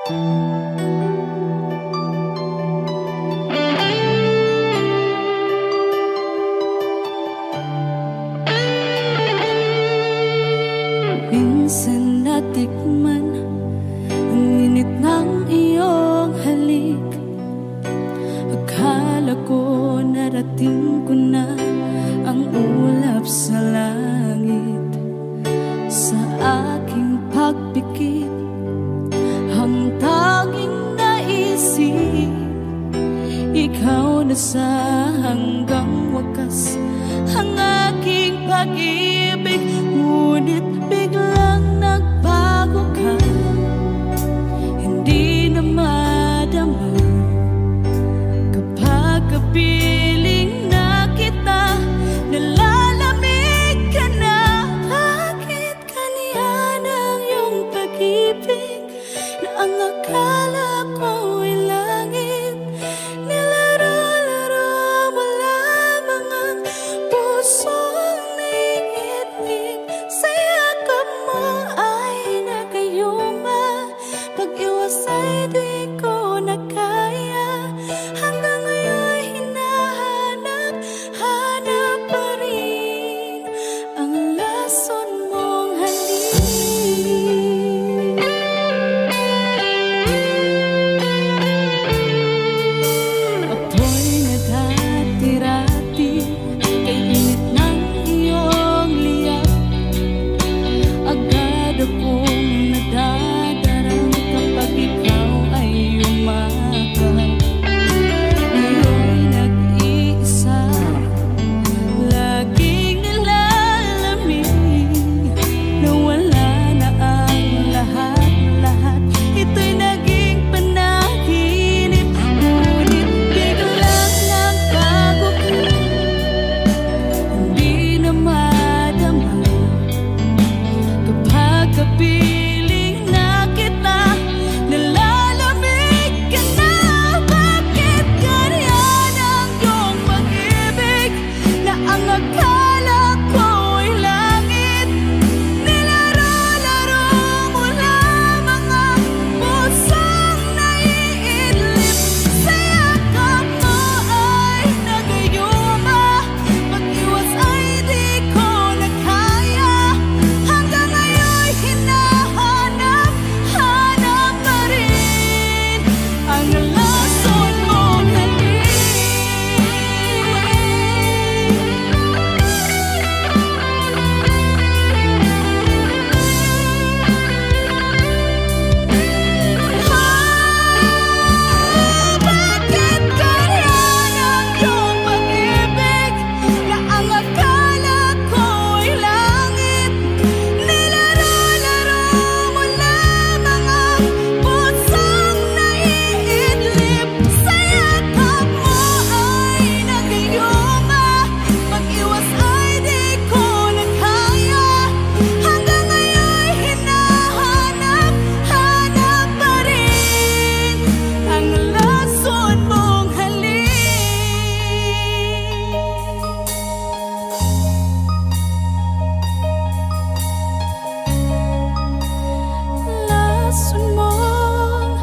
Minsan natikman ang init ng iyong halik. Akala ko narating ko na ang ulap sa langit. Sa aking pagpikit, ang tanging naisip, ikaw na sa hanggang wakas ang aking pag-ibig. Ngunit biglang nagbago ka, hindi na madama kapag kapiling na kita. Nalalamig ka na, bakit kaniya ng iyong pag-ibig na ang akala ko ay langit? Nilaro-laro mo lamang ang pusong naiinig. Sa yakap mo ay nagayuma, pag-iwas ay di ko na kaya. Hanggang ngayon hinahanap-hanap pa rin ang lason mong halik. Apoy na dati-rati, kay init ng iyong liyap. Agad akong nadadarang kapag ikaw ay umakap. Ngayon nag-iisa, laging nilalamig. Nawala na ang lahat-lahat, ito'y naging panaginip. Ngunit biglang nagbago ka, hindi na madama kapag kapiling na kita. Nalalamig ka na, bakit ganyan ang iyong pag-ibig na ang akala ko ay langit? Nilaro-laro mo lamang ang pusong naiidlip. Sa yakap mo ay nagayuma, pag-iwas ay di ko na kaya. Hanggang ngayon hinahanap-hanap pa rin ang lason mong halik. Bakit ganyan ang iyong pag-ibig na ang akala ko ay langit? Nilaro-laro mo lamang ang pusong naiidlip. Sa yakap mo ay nagayuma, pag-iwas ay di ko na kaya. Hanggang ngayon hinahanap-hanap pa rin ang lason mong halik. Lason mong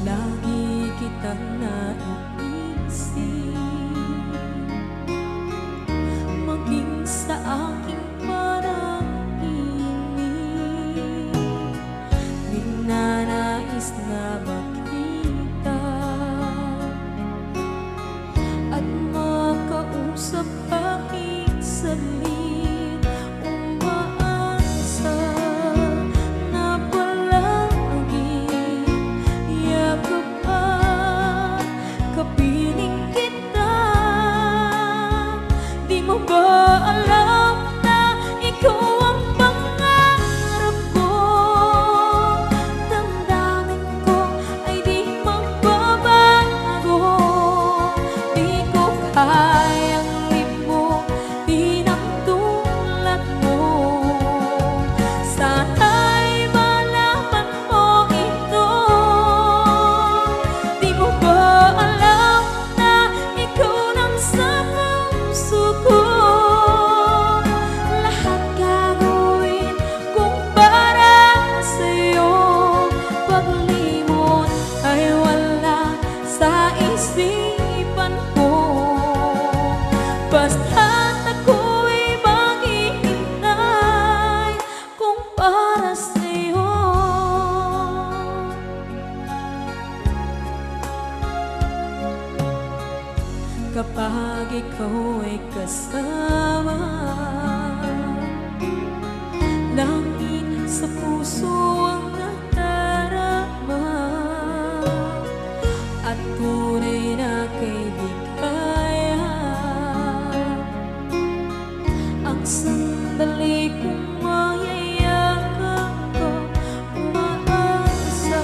Lagi kitang naiisip, maging sa aking parang inig. Ninanais na makita at makausap kahit saglit. Umaasa na palaging yakap at kapiling kita. Di mo ba alam na ikaw ang pangarap ko? Damdamin ko ay di magbabago. Di ko kayang limutan Basta't ako'y maghihintay kung para sa'yo. Kapag ikaw ay kasama, langit sa puso ang nadarama, at tunay na kaibigan. Ang sandali kong mayayakap ko, umaasa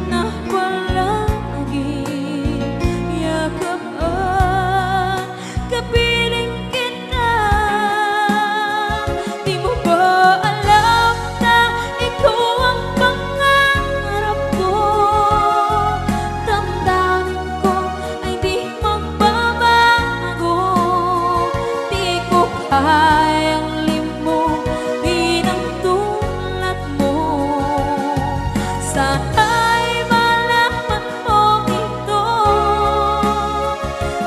na palaging yakapan, kapiling kita. Di mo ba alam na ikaw ang pangarap ko? Damdamin ko ay di magbabago. Di ko kayang limutin ang tulad mo. Sana'y malaman mo ito.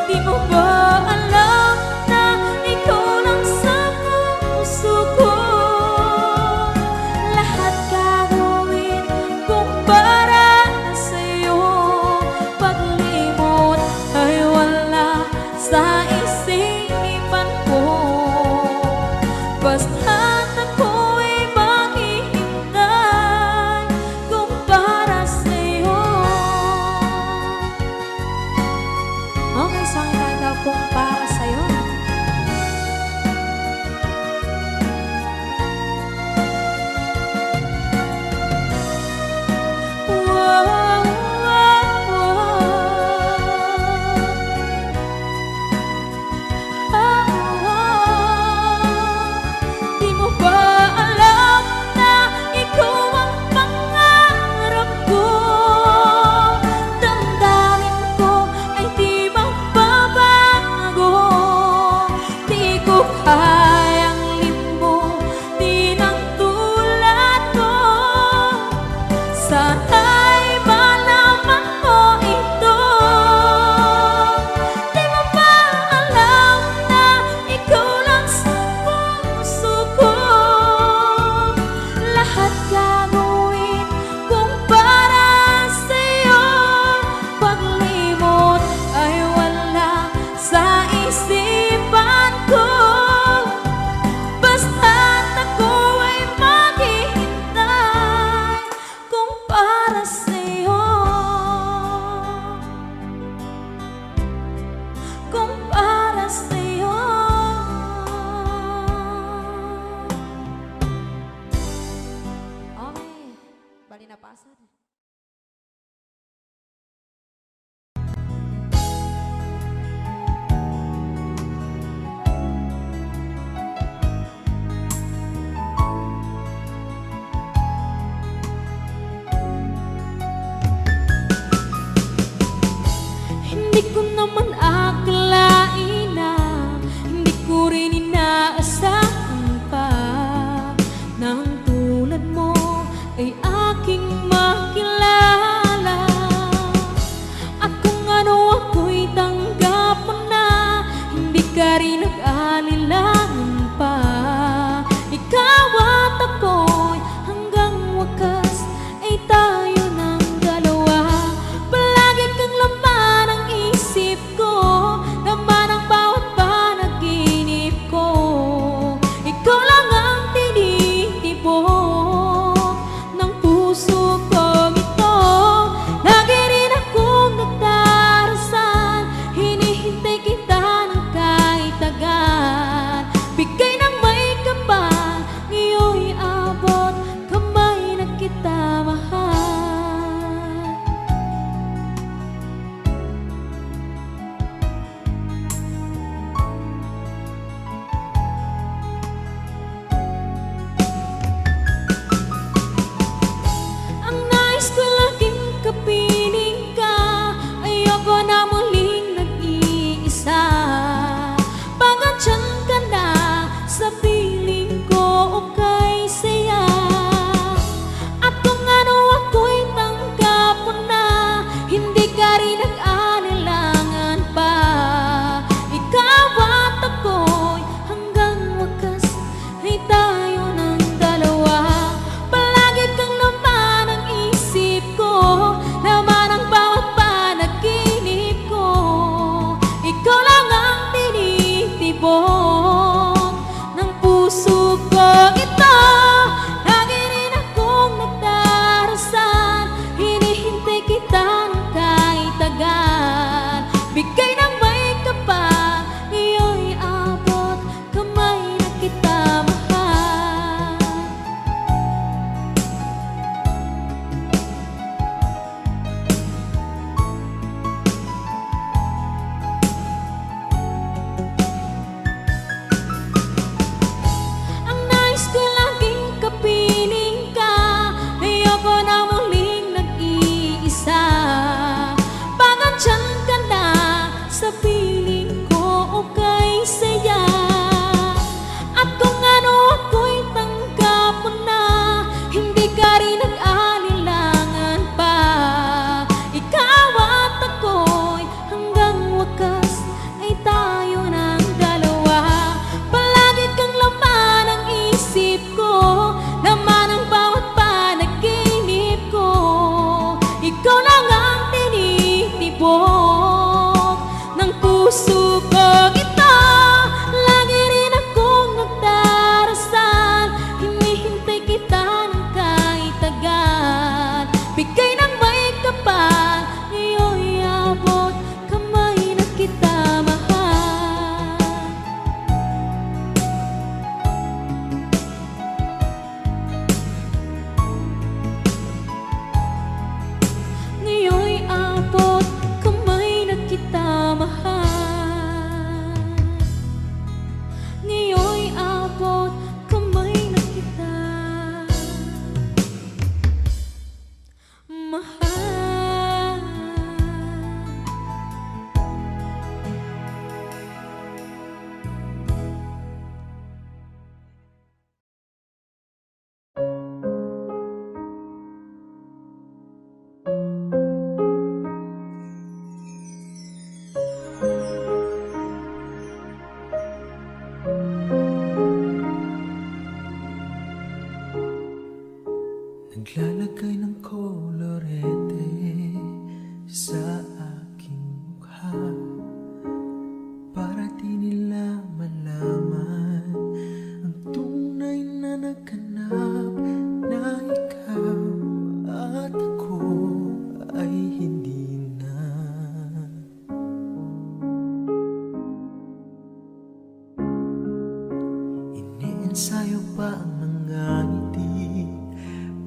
Di mo ba alam na ikaw lang sa puso ko? Lahat gagawin kung para sa'yo. Paglimot ay wala sa isipan ko. Basta't ako'y maghihintay kung para sa'yo. Okay, song title kung para sa'yo. Wow, wow, Di mo ba alam na ikaw ang pangarap ko? Damdamin ko ay di magbabago. Di ko kayang limutin ang tulad ko. Sana'y malaman mo ito. Di mo ba alam na ikaw lang sa puso ko? Lahat gagawin kung para sa'yo. Paglimot ay wala sa isipan ko. Basta't ako ay maghihintay kung para sa'yo. Kung para sa'yo. Okay, bali na pasad. Hindi ko naman akalain na, hindi ko rin inaasahan pa na ang tulad mo ay aking makilala. At kung ano ako'y tanggap mo na, hindi ka rin nag-alilangan pa. Ikaw at ako'y hanggang wakas ay tayo ng dalawa. Palagi kang laman ng isip ko, laman ang bawat panaginip ko. Ikaw lang ang tinitibok ng puso kong ito. Lagi rin akong nagdarasal, hinihintay kita ng kahit tagal. di nila malaman ang tunay na naghanap na ikaw at ako ay hindi na. Iniensayo pa ang mga ngiti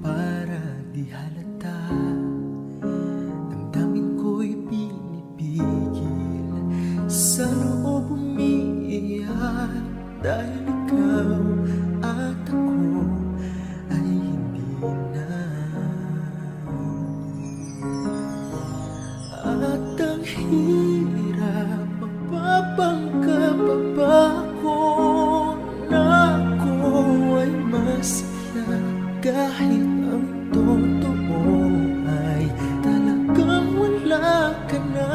para di halata. Damdamin ko'y pinipigil, sa loob umiiyak dahil ikaw at ako ay hindi na. At ang hirap, magpapanggap pa ba ako na ako ay masaya kahit ang totoo ay talagang wala ka na.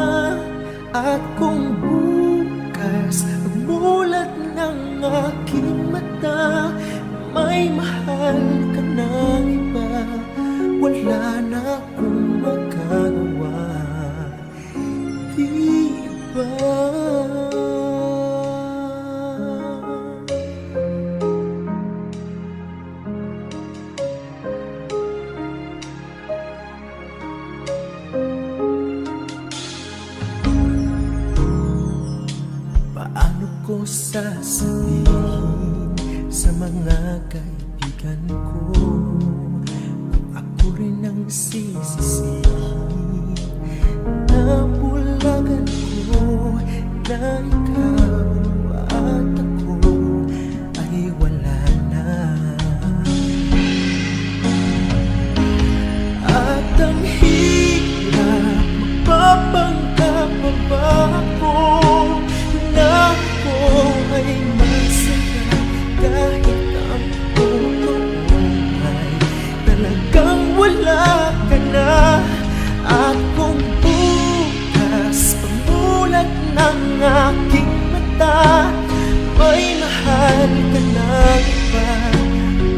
At kung bukas magmulat ng aking mata, may mahal ka na iba, wala na akong magagawa, di ba? Paano ko sasabihin sa mga kaibigan ko kung ako rin ang sisisihin? Nabulagan ko na ikaw at ako ay wala na. At ang hirap, magpapanggap pa ba ako na ako ay masaya kahit ang totoo ay talagang wala ka na. At kung bukas pagmulat ng aking mata, may mahal ka na iba,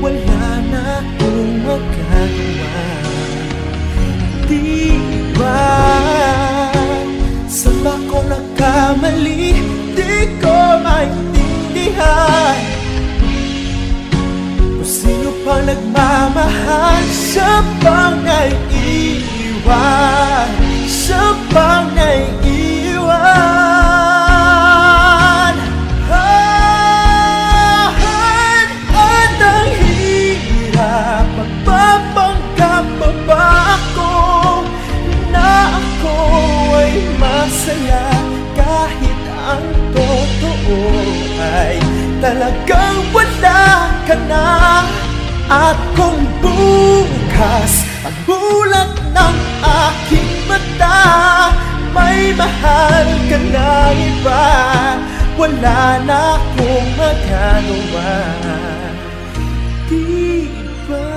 wala na akong magagawa, di ba? Saan ba ko nagkamali? Di ko maintindihan kung sino pa nagmamahal. Siya bang naiiwan? Siya bang naiiwan? At ang hirap, magpapanggap pa ba ako na ako ay masaya kahit ang totoo ay talagang wala ka na. At kung bukas pagbulat ng aking mata, may mahal ka na iba, wala na akong magagawa, di ba?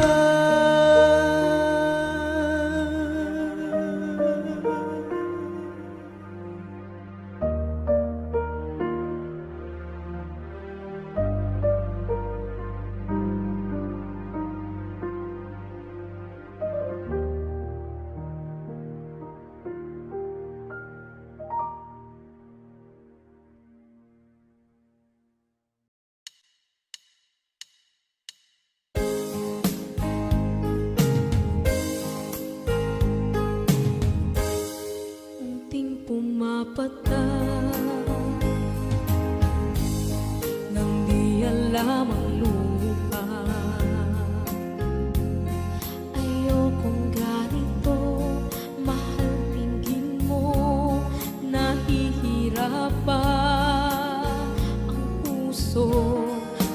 Unting pumapatak nang di alam ang lupa. Ayokong ganito, mahal, tingin mo, nahihirapan ang puso.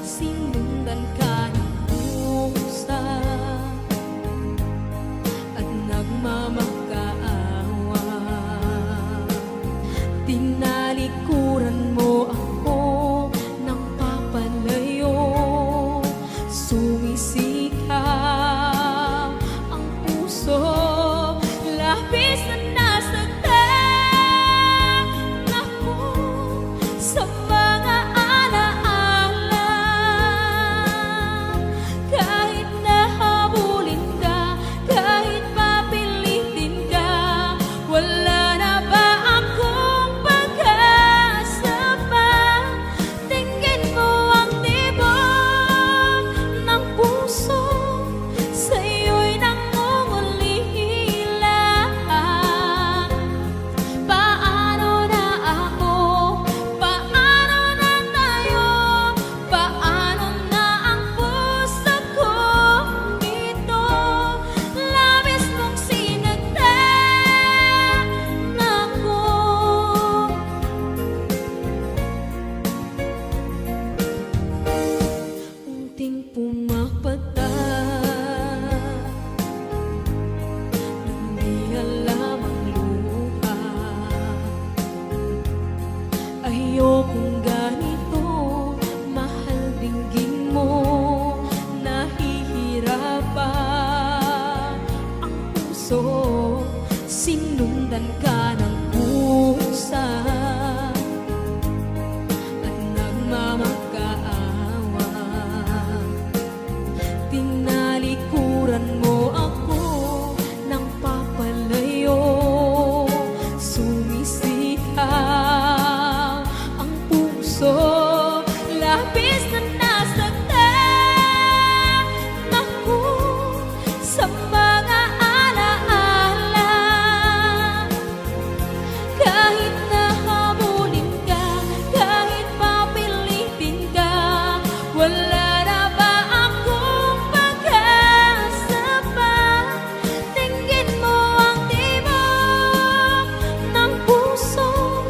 Sinundan ka ng pusa at nagmamakaawa. Tinalikuran mo ako ng papalayo, sumisikap ang puso. Labis na nasaktan ako sa mga alaala. puso, labis na nasaktan ako sa mga alaala. Kahit nahabulin ka, kahit papilitin ka, wala na ba akong pag-asa pa? Tingin mo ang tibok ng puso,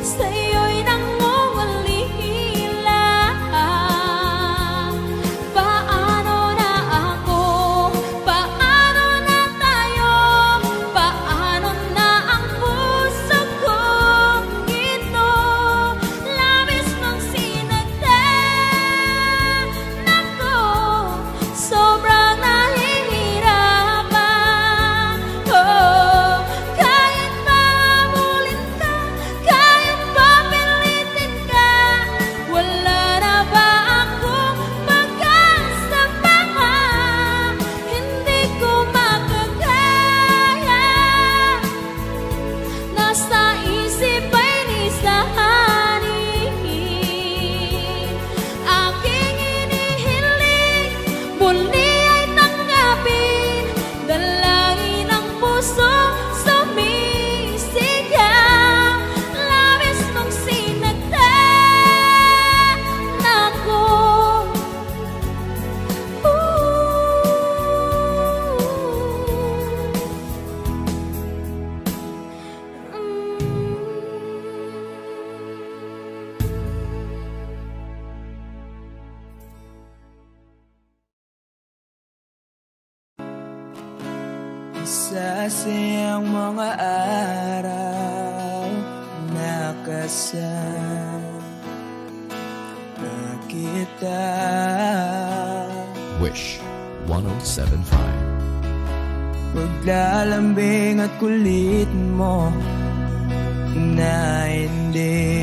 sa'yo'y nangungulila. Paano na ako? Paano na tayo? Paano na ang puso kong ito? Labis mong sinagdan ako, sobrang nahihirapan. Oh, kahit mahabulin ka, kahit papilitin ka, wala na ba akong pag-asa pa? Hindi ko makakaya, nasa isip ay nisahanin. Aking inihiling, muli ay tanggapin, dalangin ang puso sumisigaw. Labis mong sinagdan ako. Sasayang mga araw na kasama kita. Wish 1075. Paglalambing at kulit mo na hindi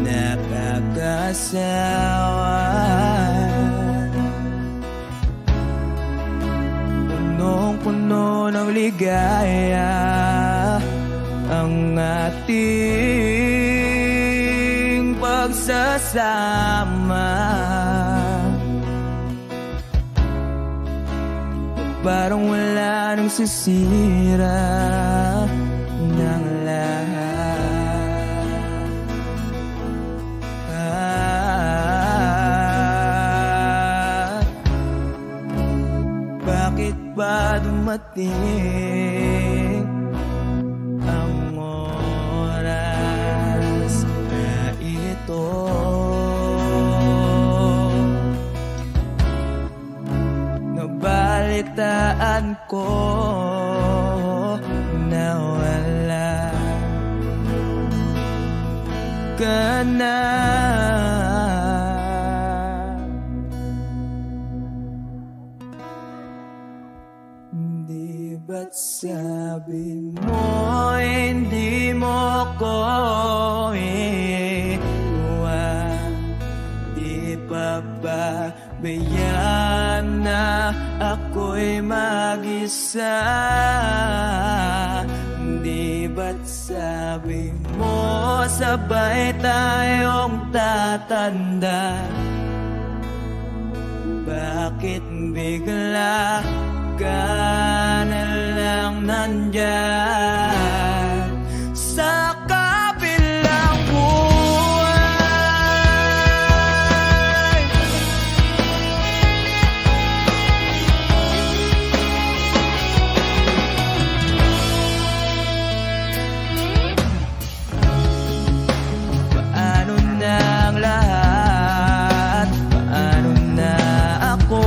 nakakasawa. Punong-puno ng ligaya ang ating pagsasama. Parang wala nang sisira ng lahat. Bakit ba dumating ang oras na ito? Nabalitaan ko na wala ka na. Di ba't sabi mo hindi mo ko iwan? Di pa ba bayaan na ako'y mag-isa? Di ba't sabi mo sabay tayong tatanda? Bakit bigla ka na lang nandyan sa kabilang buhay? Paano na ang lahat? Paano na ako?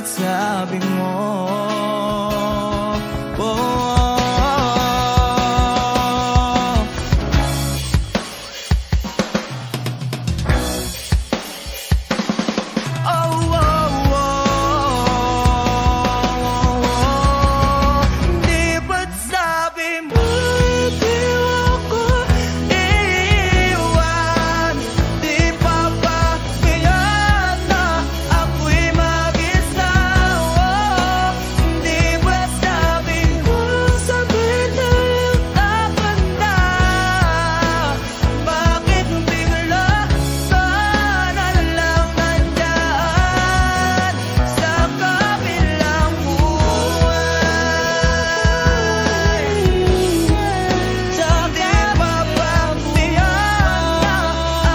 ba't sabi mo oh, di ba't sabi mo di ako iiwan, di pa ba kaya na ako'y mag-isa, di ba't sabi mo sabay tayong tatanda, bakit bigla ka na lang nandyan sa kabilang buhay? Sabi pa ba tiyan na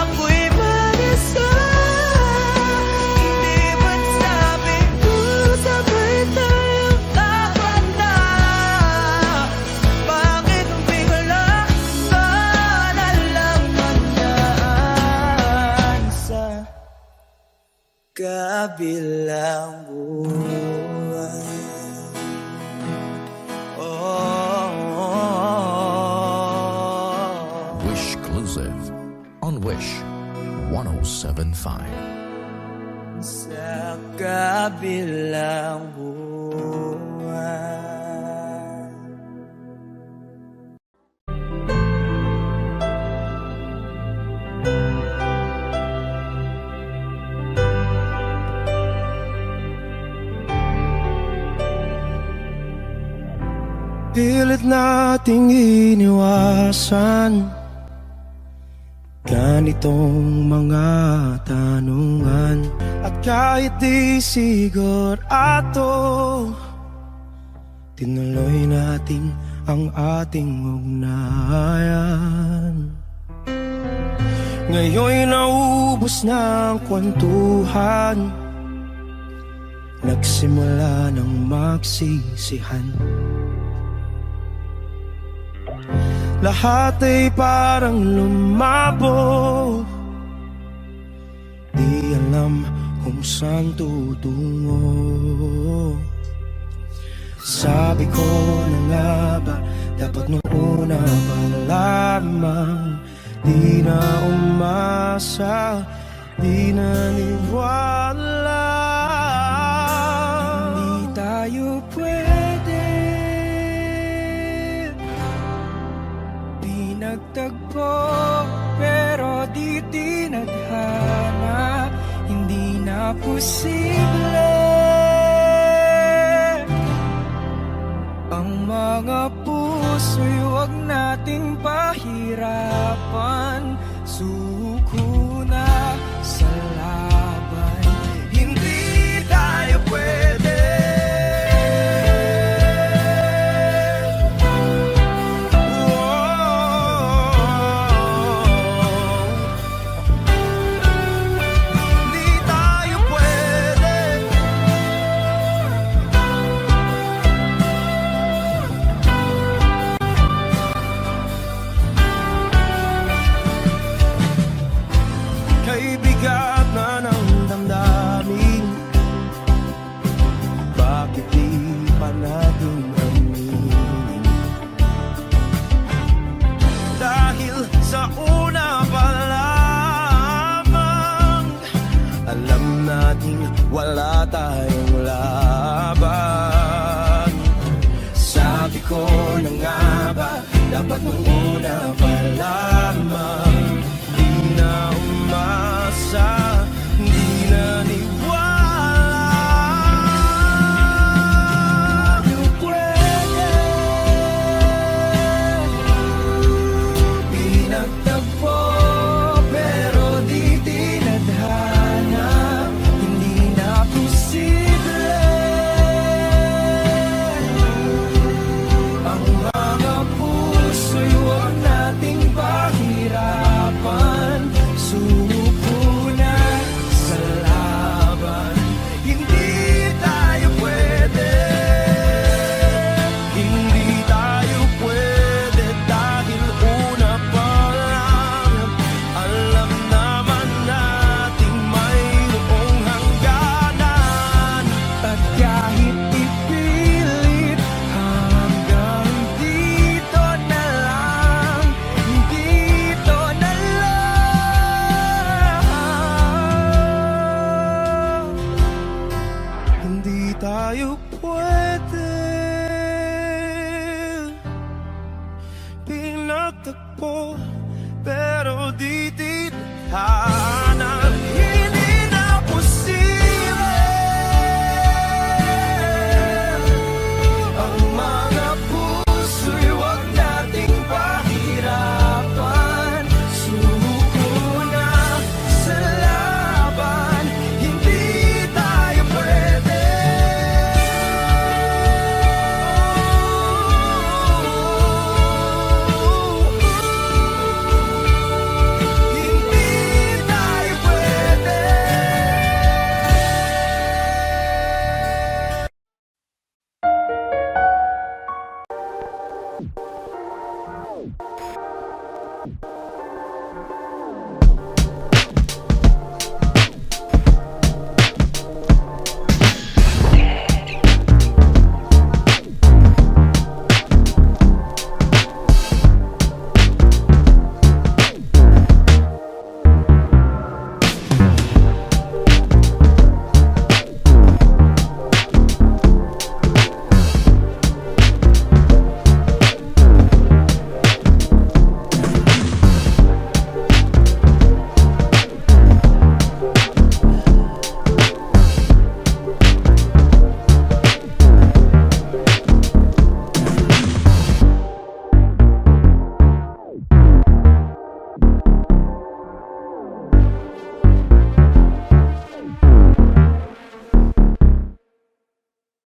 ako'y mag-isa, di ba't sabi ko sabay tayong tatanda, bakit bigla ka na lang nandyan sa kabilang buhay? Wish Exclusive on Wish 1075. Sa kabilang buhay. Pilit nating iniwasan ganitong mga tanungan, at kahit di sigurado, tinuloy natin ang ating ugnayan. Ngayon'y naubos na ang kwentuhan, nagsimula ng magsisihan. Lahat ay parang lumabo, di alam kung saan tutungo. Sabi ko na nga ba, dapat nung una pa lamang, di na umasa, di naniwala. Hindi tayo pwede, nagtagpo pero di tinadhana, hindi na posible ang mga puso'y huwag nating pahirapan. Suko na sa laban, hindi tayo pwede. Kaibigan,